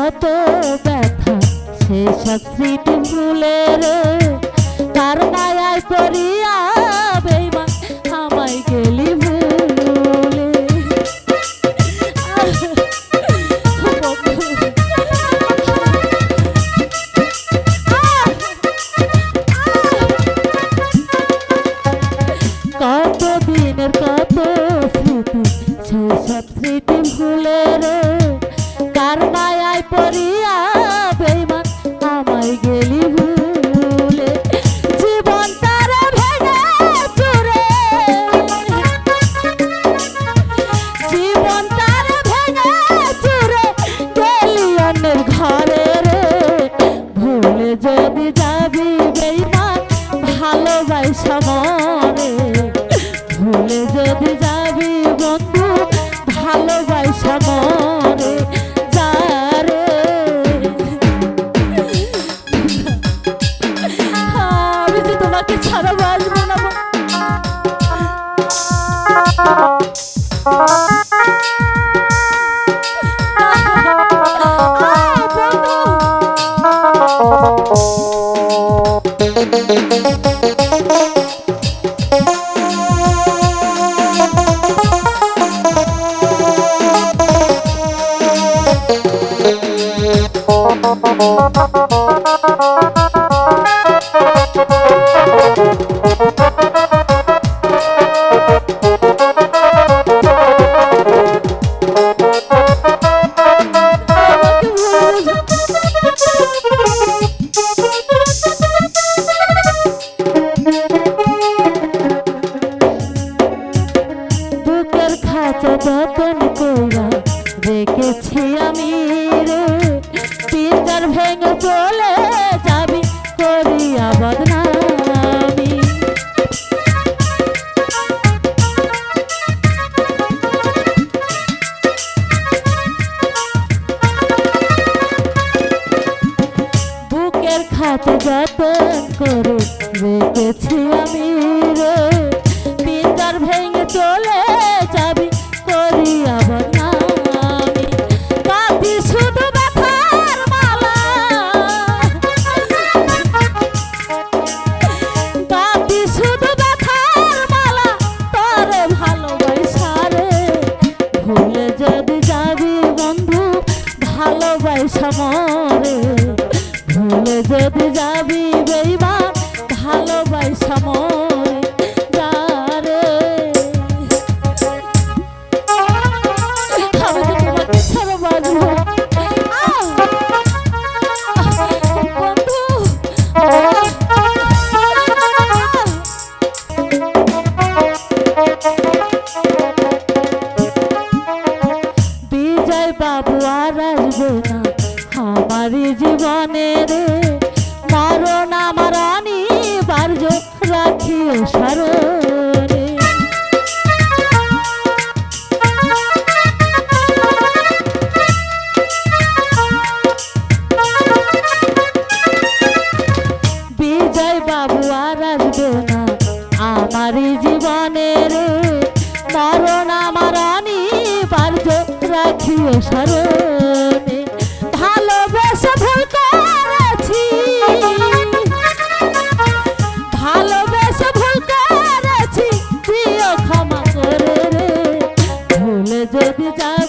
কত ব্যথা সেসব স্মৃতি ভুলে রে কার মায়ায় পড়িয়া বেঈমান আমায় গেলি ভুলে। কত দিনের কত স্মৃতি সেসব স্মৃতি ভুলে রে কার মায়ায় পড়িয়া বেঈমান আমায় গেলি ভুলে। জীবন তারে ভেঙে চুরে জীবন তারে ভেঙে চুরে গেলি অন্যের ঘরে রে ভুলে যদি যাবি বেঈমান ভালোবাসা মরে ভুলে যদি যাবি বন্ধু ভালোবাসা মরে যারে। আমি যে তোমাকে ছাড়া বাঁচবো না বুকের খাঁচা যতন কইরা রেখেছি আমি রে পিঞ্জার ভেঙে চলে যাবি করিয়া বদনামি। বুকের খাঁচা যতন করে রেখেছি আমি রে পিঞ্জার ভেঙে চলে যাবি করিয়া বদনামি। কাঁদি শুধু ব্যথার মালা কাঁদি শুধু ব্যথার মালা তোরে ভালোবাসা রে ভুলে যদি যাবি বন্ধু ভালোবাসা মরে ভুলে যদি যাবি বেঈমান ভালোবাসা মরে যারে। আমি তো তোমাকে ছাড়া বাঁচবো বন্ধু। বিজয় বাবু আর আসবে না আমারি জীবনে রে মরণ আমার অনিবার্য রাখিও স্মরণে। বিজয় বাবু আর আসবে না আমারি জীবনে রে মরণ আমার অনিবার্য রাখিও স্মরণে। ভালোবেসে ভুল করেছি ভালোবেসে ভুল করেছি প্রিয় ক্ষমা করে রে ভুলে যদি যাবি